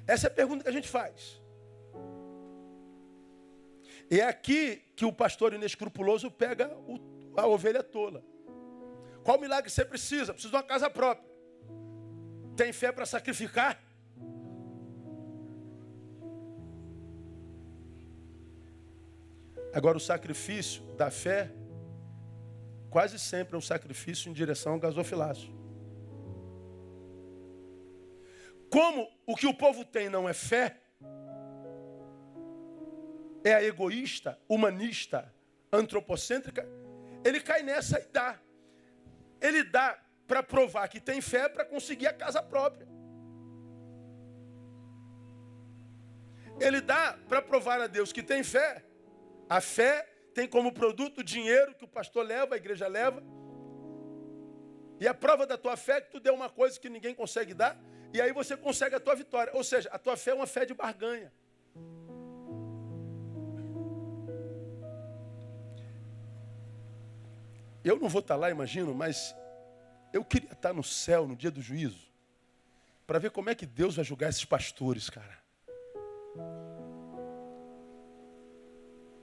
Speaker 1: Essa é a pergunta que a gente faz. E é aqui que o pastor inescrupuloso pega a ovelha tola. Qual milagre você precisa? Precisa de uma casa própria. Tem fé para sacrificar? Agora, o sacrifício da fé quase sempre é um sacrifício em direção ao gasofilaço. Como o que o povo tem não é fé, é a egoísta, humanista, antropocêntrica, ele cai nessa e dá. Ele dá para provar que tem fé para conseguir a casa própria. Ele dá para provar a Deus que tem fé. A fé tem como produto o dinheiro que o pastor leva, a igreja leva. E a prova da tua fé é que tu deu uma coisa que ninguém consegue dar. E aí você consegue a tua vitória. Ou seja, a tua fé é uma fé de barganha. Eu não vou estar lá, imagino, mas eu queria estar no céu no dia do juízo para ver como é que Deus vai julgar esses pastores, cara.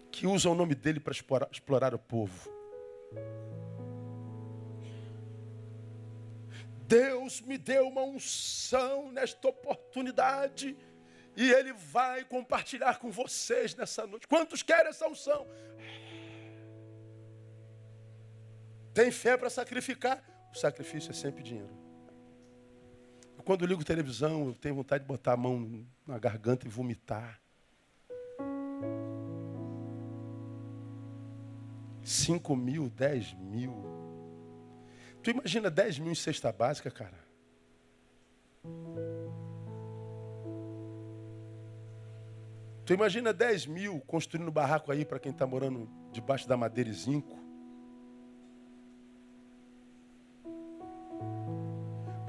Speaker 1: Que usam o nome dele para explorar o povo. Deus me deu uma unção nesta oportunidade e Ele vai compartilhar com vocês nessa noite. Quantos querem essa unção? Tem fé para sacrificar? O sacrifício é sempre dinheiro. Quando eu ligo televisão, eu tenho vontade de botar a mão na garganta e vomitar. 5 mil, 10 mil. Tu imagina 10 mil em cesta básica, cara? Tu imagina 10 mil construindo barraco aí para quem está morando debaixo da madeira e zinco?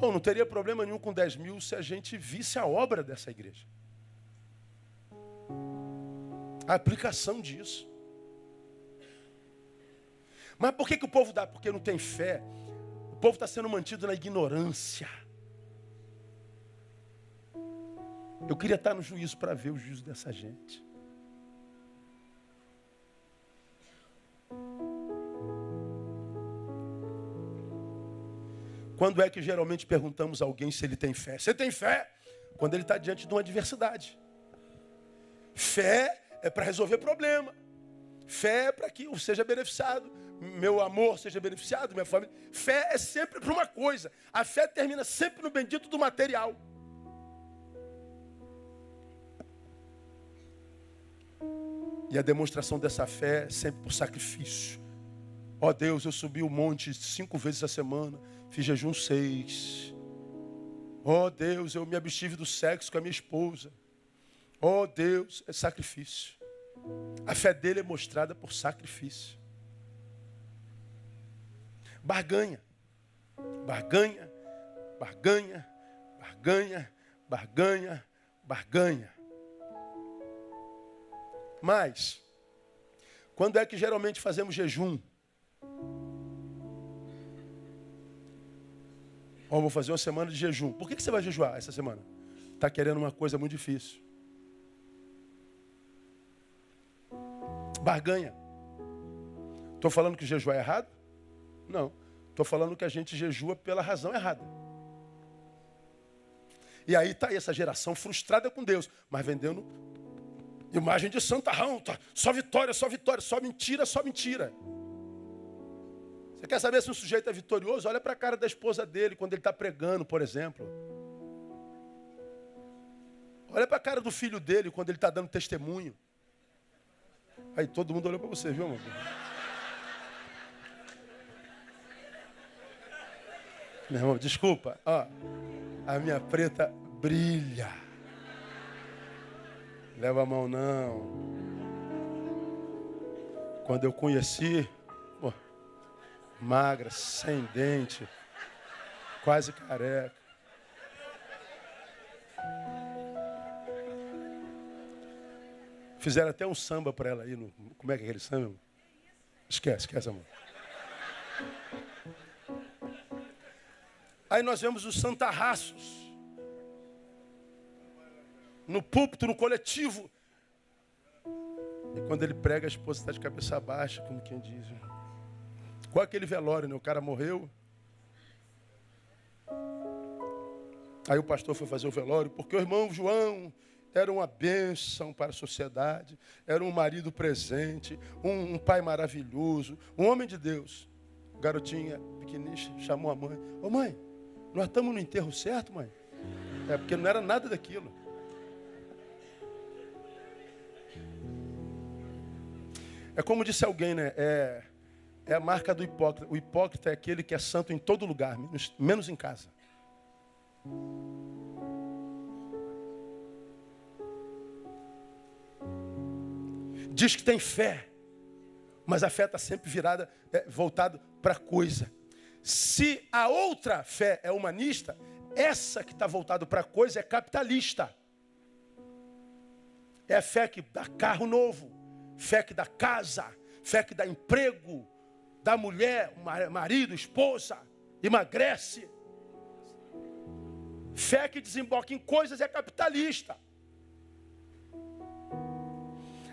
Speaker 1: Bom, não teria problema nenhum com 10 mil se a gente visse a obra dessa igreja. A aplicação disso. Mas por que o povo dá? Porque não tem fé. O povo está sendo mantido na ignorância. Eu queria estar no juízo para ver o juízo dessa gente. Quando é que geralmente perguntamos a alguém se ele tem fé? Você tem fé? Quando ele está diante de uma adversidade. Fé é para resolver problema. Fé é para que eu seja beneficiado. Meu amor seja beneficiado, minha família. Fé é sempre para uma coisa. A fé termina sempre no bendito do material. E a demonstração dessa fé é sempre por sacrifício. Ó Deus, eu subi o monte 5 vezes a semana. Fiz jejum 6. Ó Deus, eu me abstive do sexo com a minha esposa. Ó Deus, é sacrifício. A fé dele é mostrada por sacrifício. Barganha. Barganha, barganha, barganha, barganha, barganha. Mas, quando é que geralmente fazemos jejum? Ó, vou fazer uma semana de jejum. Por que você vai jejuar essa semana? Está querendo uma coisa muito difícil. Barganha. Estou falando que jejuar é errado? Não. Estou falando que a gente jejua pela razão errada. E aí está aí essa geração frustrada com Deus, mas vendendo imagem de santarrão. Tá? Só vitória, só vitória, só mentira, só mentira. Você quer saber se um sujeito é vitorioso? Olha para a cara da esposa dele quando ele está pregando, por exemplo. Olha para a cara do filho dele quando ele está dando testemunho. Aí todo mundo olhou para você, viu, amor? Meu irmão, desculpa. Ó, a minha preta brilha. Leva a mão, não. Quando eu conheci, pô, magra, sem dente, quase careca. Fizeram até um samba para ela aí. Como é que é aquele samba? Esquece, amor. Aí nós vemos os santarraços. No púlpito, no coletivo. E quando ele prega, a esposa está de cabeça baixa, como quem diz. Qual aquele velório, né? O cara morreu. Aí o pastor foi fazer o velório, porque o irmão João era uma bênção para a sociedade, era um marido presente, um pai maravilhoso, um homem de Deus. Garotinha pequenininha chamou a mãe. Ô mãe, nós estamos no enterro certo, mãe? É porque não era nada daquilo. É como disse alguém, né? É a marca do hipócrita. O hipócrita é aquele que é santo em todo lugar, menos em casa. Diz que tem fé, mas a fé está sempre voltada para a coisa. Se a outra fé é humanista, essa que está voltada para a coisa é capitalista. É a fé que dá carro novo, fé que dá casa, fé que dá emprego, dá mulher, marido, esposa, emagrece. Fé que desemboca em coisas é capitalista.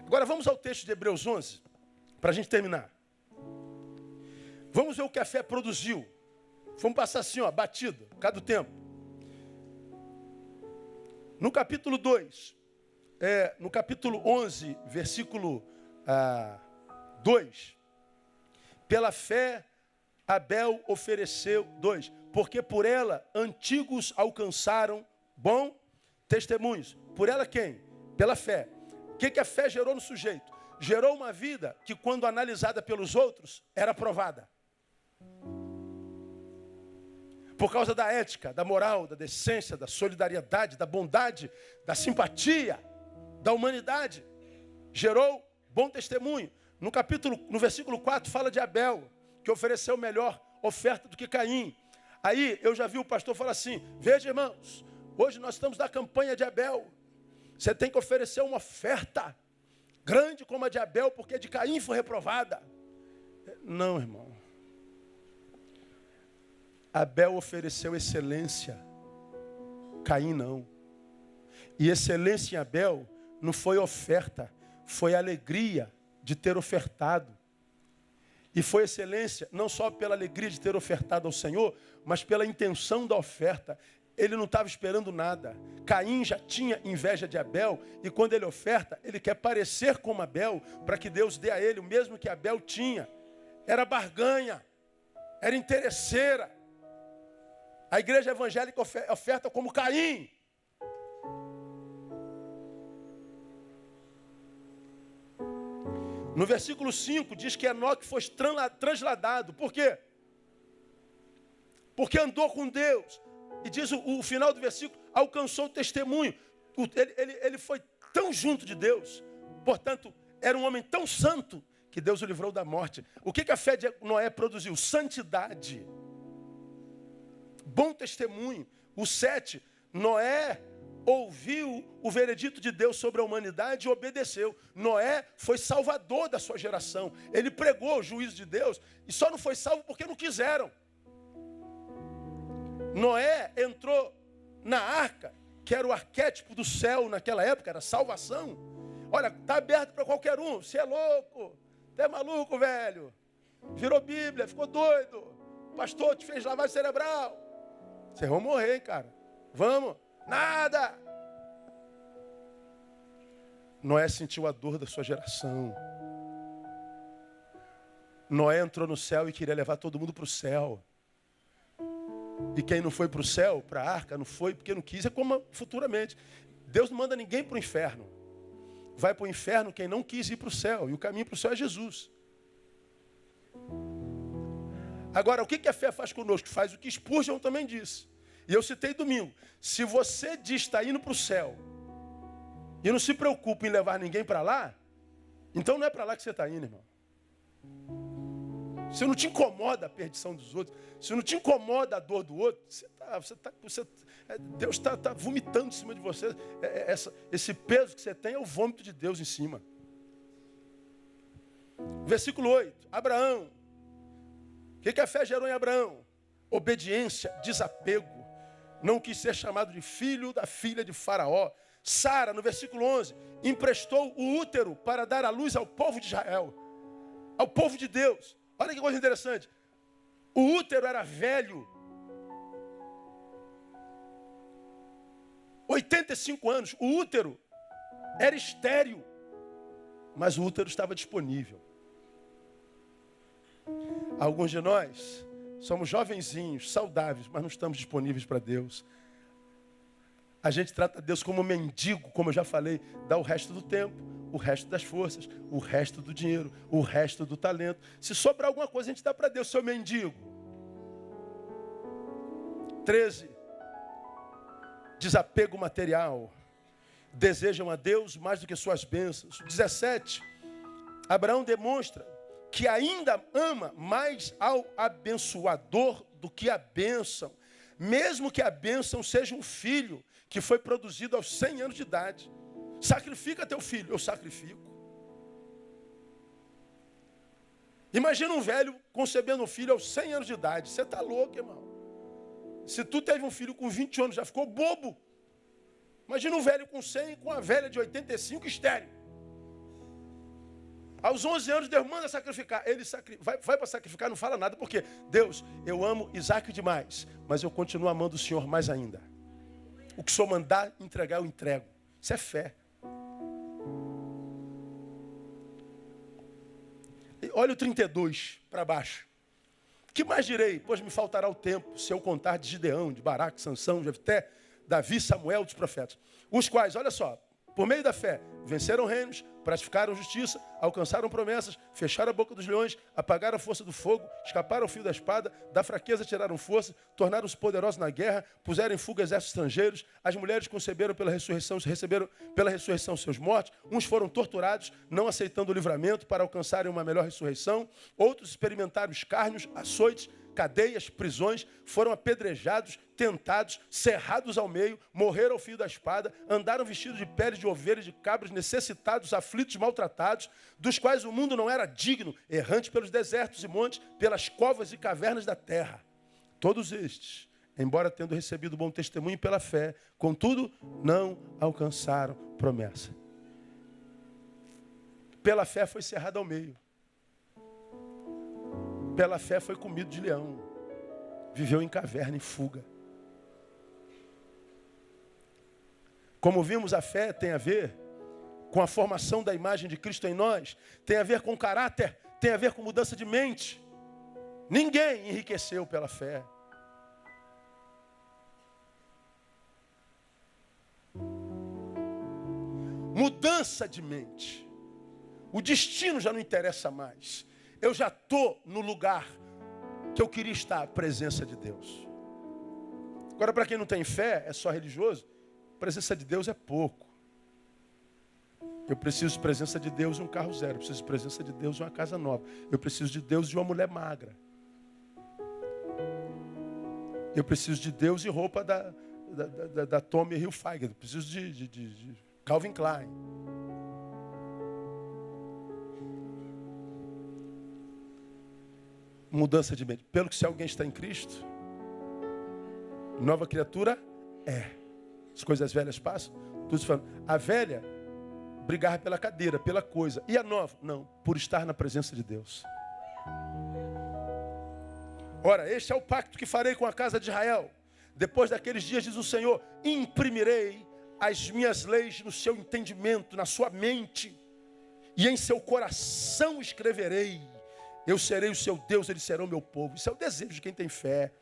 Speaker 1: Agora vamos ao texto de Hebreus 11, para a gente terminar. Vamos ver o que a fé produziu. Vamos passar assim, ó, batido, por causa do tempo. No capítulo 2, no capítulo 11, versículo 2. Pela fé, Abel ofereceu 2. Porque por ela, antigos alcançaram bom testemunhos. Por ela quem? Pela fé. O que a fé gerou no sujeito? Gerou uma vida que, quando analisada pelos outros, era aprovada. Por causa da ética, da moral, da decência, da solidariedade, da bondade, da simpatia, da humanidade. Gerou bom testemunho. No versículo 4 fala de Abel, que ofereceu melhor oferta do que Caim. Aí eu já vi o pastor falar assim, veja irmãos, hoje nós estamos na campanha de Abel. Você tem que oferecer uma oferta grande como a de Abel, porque a de Caim foi reprovada. Não, irmão. Abel ofereceu excelência, Caim não. E excelência em Abel não foi oferta, foi alegria de ter ofertado. E foi excelência não só pela alegria de ter ofertado ao Senhor, mas pela intenção da oferta. Ele não estava esperando nada. Caim já tinha inveja de Abel, e quando ele oferta, ele quer parecer como Abel, para que Deus dê a ele o mesmo que Abel tinha. Era barganha, era interesseira. A igreja evangélica oferta como Caim. No versículo 5 diz que Enoque foi transladado. Por quê? Porque andou com Deus. E diz o final do versículo, alcançou o testemunho. Ele foi tão junto de Deus. Portanto, era um homem tão santo que Deus o livrou da morte. O que a fé de Noé produziu? Santidade. Bom testemunho. O 7, Noé ouviu o veredito de Deus sobre a humanidade e obedeceu. Noé foi salvador da sua geração. Ele pregou o juízo de Deus e só não foi salvo porque não quiseram. Noé entrou na arca, que era o arquétipo do céu naquela época, era salvação. Olha, está aberto para qualquer um. Você é louco, você é maluco, velho. Virou Bíblia, ficou doido. Pastor, te fez lavagem cerebral. Vocês vão morrer, hein, cara. Vamos. Nada. Noé sentiu a dor da sua geração. Noé entrou no céu e queria levar todo mundo para o céu. E quem não foi para o céu, para a arca, não foi porque não quis, é como futuramente. Deus não manda ninguém para o inferno. Vai para o inferno quem não quis ir para o céu. E o caminho para o céu é Jesus. Agora, o que a fé faz conosco? Faz o que Spurgeon também disse. E eu citei domingo. Se você diz que está indo para o céu e não se preocupa em levar ninguém para lá, então não é para lá que você está indo, irmão. Se não te incomoda a perdição dos outros, se não te incomoda a dor do outro, Deus está vomitando em cima de você. Esse peso que você tem é o vômito de Deus em cima. Versículo 8. Abraão. O que a fé gerou em Abraão? Obediência, desapego. Não quis ser chamado de filho da filha de Faraó. Sara, no versículo 11, emprestou o útero para dar à luz ao povo de Israel, ao povo de Deus. Olha que coisa interessante. O útero era velho. 85 anos. O útero era estéril. Mas o útero estava disponível. Alguns de nós somos jovenzinhos, saudáveis, mas não estamos disponíveis para Deus. A gente trata Deus como mendigo, como eu já falei, dá o resto do tempo, o resto das forças, o resto do dinheiro, o resto do talento. Se sobrar alguma coisa, a gente dá para Deus, seu mendigo. 13. Desapego material. Desejam a Deus mais do que suas bênçãos. 17. Abraão demonstra que ainda ama mais ao abençoador do que a bênção. Mesmo que a bênção seja um filho que foi produzido aos 100 anos de idade. Sacrifica teu filho. Eu sacrifico. Imagina um velho concebendo um filho aos 100 anos de idade. Você está louco, irmão. Se tu teve um filho com 20 anos, já ficou bobo. Imagina um velho com 100 com a velha de 85 estéril. Aos 11 anos, Deus manda sacrificar. Ele vai para sacrificar, não fala nada. Por quê? Deus, eu amo Isaac demais, mas eu continuo amando o Senhor mais ainda. O que o Senhor mandar entregar, eu entrego. Isso é fé. E olha o 32 para baixo. Que mais direi? Pois me faltará o tempo, se eu contar de Gideão, de Baraque, Sansão, Jefté, Davi, Samuel, dos profetas. Os quais, olha só, por meio da fé, venceram reinos, praticaram justiça, alcançaram promessas, fecharam a boca dos leões, apagaram a força do fogo, escaparam ao fio da espada, da fraqueza tiraram força, tornaram-se poderosos na guerra, puseram em fuga exércitos estrangeiros, as mulheres conceberam pela ressurreição, receberam pela ressurreição seus mortos, uns foram torturados, não aceitando o livramento para alcançarem uma melhor ressurreição, outros experimentaram escárnios, açoites, cadeias, prisões, foram apedrejados, tentados, cerrados ao meio, morreram ao fio da espada, andaram vestidos de peles de ovelhas, de cabras, necessitados, aflitos, maltratados, dos quais o mundo não era digno, errante pelos desertos e montes, pelas covas e cavernas da terra. Todos estes, embora tendo recebido bom testemunho pela fé, contudo, não alcançaram promessa. Pela fé foi cerrado ao meio. Pela fé foi comido de leão. Viveu em caverna, em fuga. Como vimos, a fé tem a ver com a formação da imagem de Cristo em nós. Tem a ver com caráter. Tem a ver com mudança de mente. Ninguém enriqueceu pela fé. Mudança de mente. O destino já não interessa mais. Eu já estou no lugar que eu queria estar, a presença de Deus. Agora, para quem não tem fé, é só religioso, a presença de Deus é pouco. Eu preciso de presença de Deus em um carro zero. Eu preciso de presença de Deus em uma casa nova. Eu preciso de Deus de uma mulher magra. Eu preciso de Deus e roupa da Tommy Hilfiger. Eu preciso de Calvin Klein. Mudança de mente. Pelo que se alguém está em Cristo, nova criatura é. As coisas velhas passam. Tudo se falando. A velha brigava pela cadeira, pela coisa. E a nova? Não, por estar na presença de Deus. Ora, este é o pacto que farei com a casa de Israel. Depois daqueles dias, diz o Senhor, imprimirei as minhas leis no seu entendimento, na sua mente, e em seu coração escreverei. Eu serei o seu Deus, eles serão meu povo. Isso é o desejo de quem tem fé.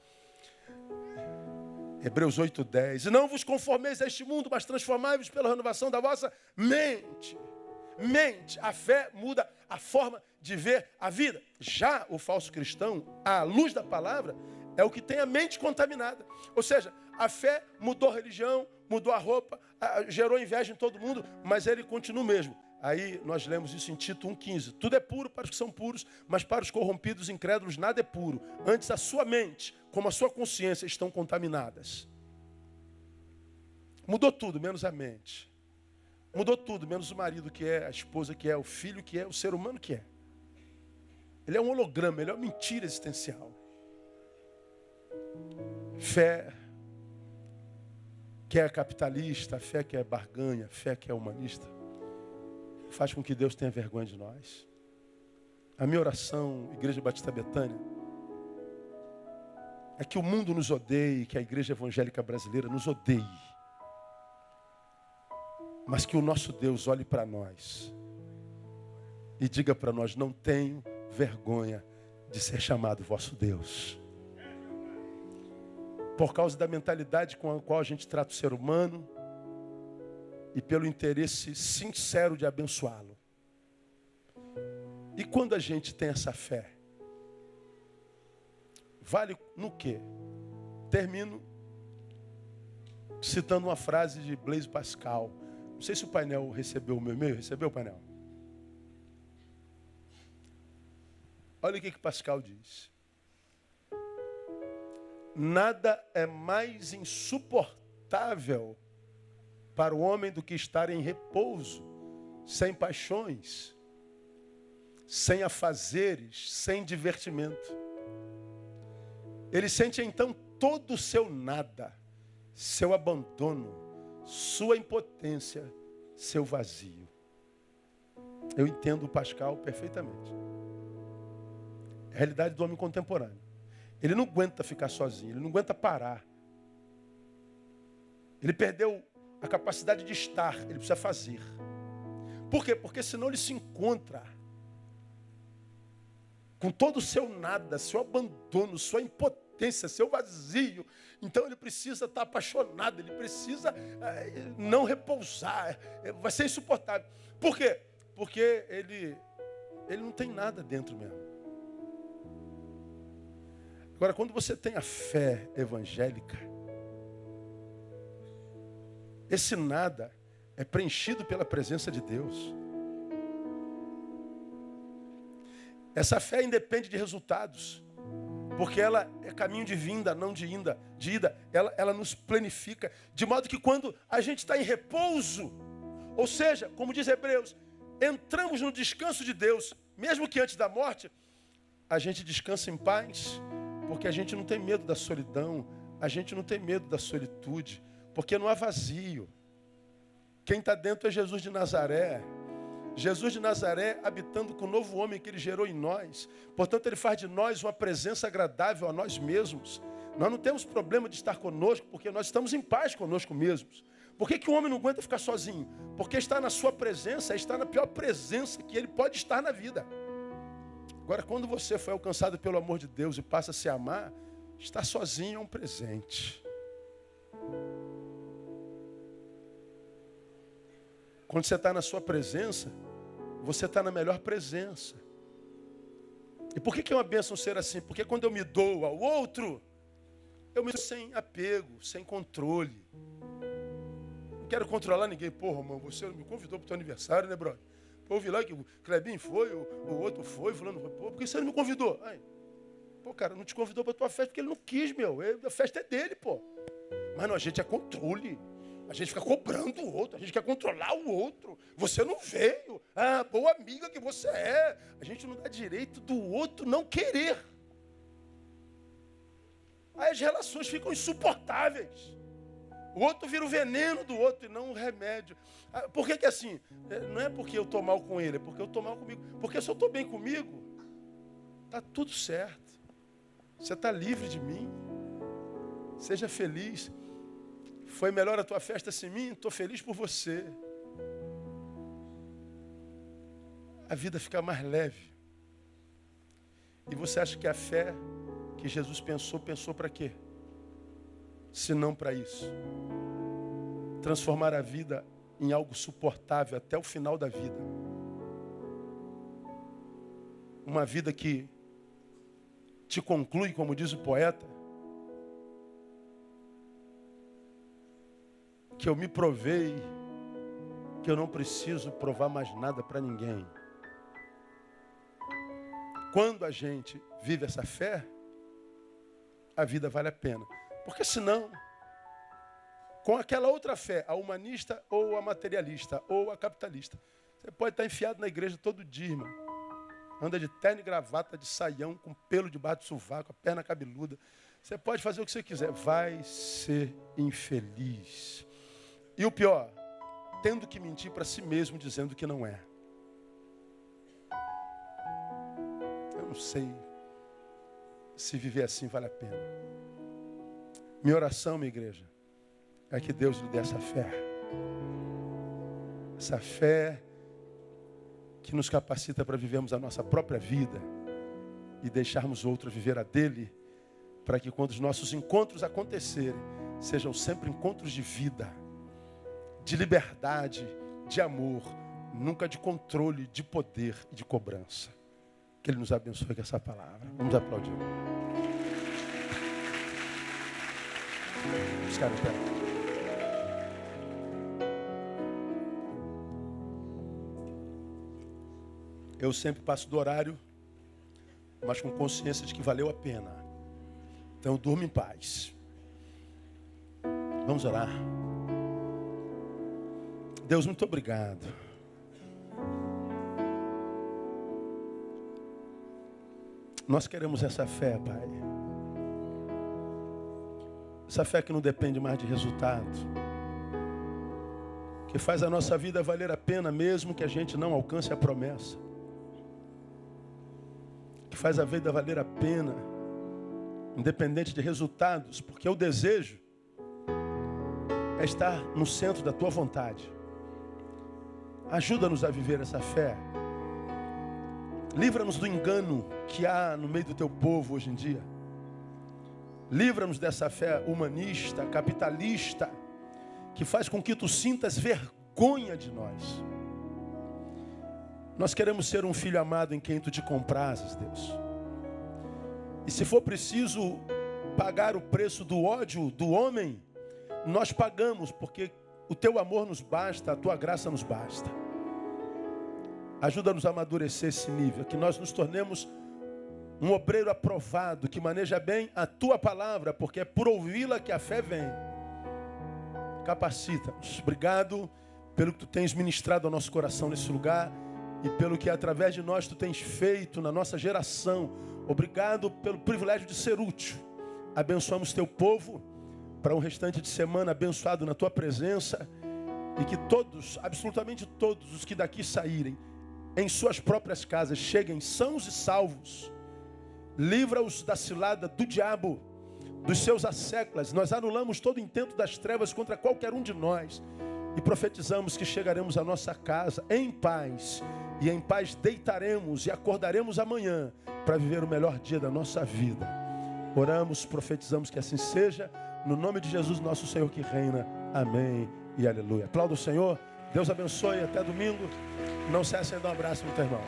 Speaker 1: Hebreus 8:10. Não vos conformeis a este mundo, mas transformai-vos pela renovação da vossa mente. Mente. A fé muda a forma de ver a vida. Já o falso cristão, à luz da palavra, é o que tem a mente contaminada. Ou seja, a fé mudou a religião, mudou a roupa, gerou inveja em todo mundo, mas ele continua o mesmo. Aí nós lemos isso em Tito 1,15. Tudo é puro para os que são puros, mas para os corrompidos e incrédulos nada é puro. Antes a sua mente, como a sua consciência, estão contaminadas. Mudou tudo, menos a mente. Mudou tudo, menos o marido que é, a esposa que é, o filho que é, o ser humano que é. Ele é um holograma, ele é uma mentira existencial. Fé que é capitalista, fé que é barganha, fé que é humanista, faz com que Deus tenha vergonha de nós. A minha oração, Igreja Batista Betânia, é que o mundo nos odeie, que a Igreja Evangélica Brasileira nos odeie. Mas que o nosso Deus olhe para nós e diga para nós: não tenho vergonha de ser chamado vosso Deus. Por causa da mentalidade com a qual a gente trata o ser humano e pelo interesse sincero de abençoá-lo. E quando a gente tem essa fé, vale no quê? Termino citando uma frase de Blaise Pascal. Não sei se o painel recebeu o meu e-mail. Recebeu o painel? Olha o que Pascal diz. Nada é mais insuportável para o homem do que estar em repouso, sem paixões, sem afazeres, sem divertimento. Ele sente então todo o seu nada, seu abandono, sua impotência, seu vazio. Eu entendo o Pascal perfeitamente. É a realidade do homem contemporâneo. Ele não aguenta ficar sozinho, ele não aguenta parar. Ele perdeu a capacidade de estar, ele precisa fazer. Por quê? Porque senão ele se encontra com todo o seu nada, seu abandono, sua impotência, seu vazio. Então ele precisa estar apaixonado, ele precisa não repousar, vai ser insuportável. Por quê? Porque ele não tem nada dentro mesmo. Agora, quando você tem a fé evangélica, esse nada é preenchido pela presença de Deus. Essa fé independe de resultados, porque ela é caminho de vinda, não de ida. Ela nos planifica, de modo que quando a gente está em repouso, ou seja, como diz Hebreus, entramos no descanso de Deus, mesmo que antes da morte, a gente descansa em paz, porque a gente não tem medo da solidão, a gente não tem medo da solitude, porque não há vazio. Quem está dentro é Jesus de Nazaré. Jesus de Nazaré habitando com o novo homem que ele gerou em nós. Portanto, ele faz de nós uma presença agradável a nós mesmos. Nós não temos problema de estar conosco, porque nós estamos em paz conosco mesmos. Por que o homem não aguenta ficar sozinho? Porque está na sua presença, está na pior presença que ele pode estar na vida. Agora, quando você foi alcançado pelo amor de Deus e passa a se amar, estar sozinho é um presente. Quando você está na sua presença, você está na melhor presença. E por que é uma bênção ser assim? Porque quando eu me dou ao outro, eu me dou sem apego, sem controle. Não quero controlar ninguém. Porra, mano, você me convidou para o teu aniversário, né, brother? Pô, eu vi lá que o Clebinho foi, o outro foi, fulano foi. Pô, por que você não me convidou? Ai, pô, cara, não te convidou para tua festa porque ele não quis, meu. A festa é dele, pô. Mas não, a gente é controle. A gente fica cobrando o outro, a gente quer controlar o outro. Você não veio. Ah, boa amiga que você é. A gente não dá direito do outro não querer. Aí as relações ficam insuportáveis. O outro vira o veneno do outro e não o remédio. Por que assim? Não é porque eu estou mal com ele, é porque eu estou mal comigo. Porque se eu estou bem comigo, está tudo certo. Você está livre de mim. Seja feliz. Foi melhor a tua festa sem mim? Estou feliz por você. A vida fica mais leve. E você acha que a fé que Jesus pensou para quê? Se não para isso. Transformar a vida em algo suportável até o final da vida. Uma vida que te conclui, como diz o poeta, que eu me provei, que eu não preciso provar mais nada para ninguém. Quando a gente vive essa fé, a vida vale a pena. Porque senão, com aquela outra fé, a humanista ou a materialista ou a capitalista, você pode estar enfiado na igreja todo dia, irmão. Anda de terno e gravata, de saião, com pelo debaixo do sovaco, a perna cabeluda. Você pode fazer o que você quiser. Vai ser infeliz. E o pior, tendo que mentir para si mesmo, dizendo que não é. Eu não sei se viver assim vale a pena. Minha oração, minha igreja, é que Deus lhe dê essa fé. Essa fé que nos capacita para vivermos a nossa própria vida e deixarmos outro viver a dele, para que quando os nossos encontros acontecerem, sejam sempre encontros de vida, de liberdade, de amor, nunca de controle, de poder e de cobrança. Que Ele nos abençoe com essa palavra. Vamos aplaudir. Os caras, eu sempre passo do horário, mas com consciência de que valeu a pena. Então durma em paz. Vamos orar. Deus, muito obrigado. Nós queremos essa fé, Pai. Essa fé que não depende mais de resultado. Que faz a nossa vida valer a pena mesmo que a gente não alcance a promessa. Que faz a vida valer a pena, independente de resultados, porque o desejo é estar no centro da Tua vontade. Ajuda-nos a viver essa fé. Livra-nos do engano que há no meio do Teu povo hoje em dia. Livra-nos dessa fé humanista, capitalista, que faz com que Tu sintas vergonha de nós. Nós queremos ser um filho amado em quem Tu te comprazes, Deus. E se for preciso pagar o preço do ódio do homem, nós pagamos, porque o Teu amor nos basta, a Tua graça nos basta. Ajuda-nos a amadurecer esse nível, que nós nos tornemos um obreiro aprovado, que maneja bem a Tua palavra, porque é por ouvi-la que a fé vem. Capacita-nos. Obrigado pelo que Tu tens ministrado ao nosso coração nesse lugar e pelo que através de nós Tu tens feito na nossa geração. Obrigado pelo privilégio de ser útil. Abençoamos Teu povo para um restante de semana abençoado na Tua presença e que todos, absolutamente todos os que daqui saírem, em suas próprias casas, cheguem sãos e salvos. Livra-os da cilada do diabo, dos seus asseclas. Nós anulamos todo intento das trevas contra qualquer um de nós e profetizamos que chegaremos à nossa casa em paz, e em paz deitaremos e acordaremos amanhã para viver o melhor dia da nossa vida. Oramos, profetizamos que assim seja, no nome de Jesus, nosso Senhor que reina. Amém e aleluia. Aplauda o Senhor. Deus abençoe. Até domingo. Não cesse de dar um abraço no teu irmão.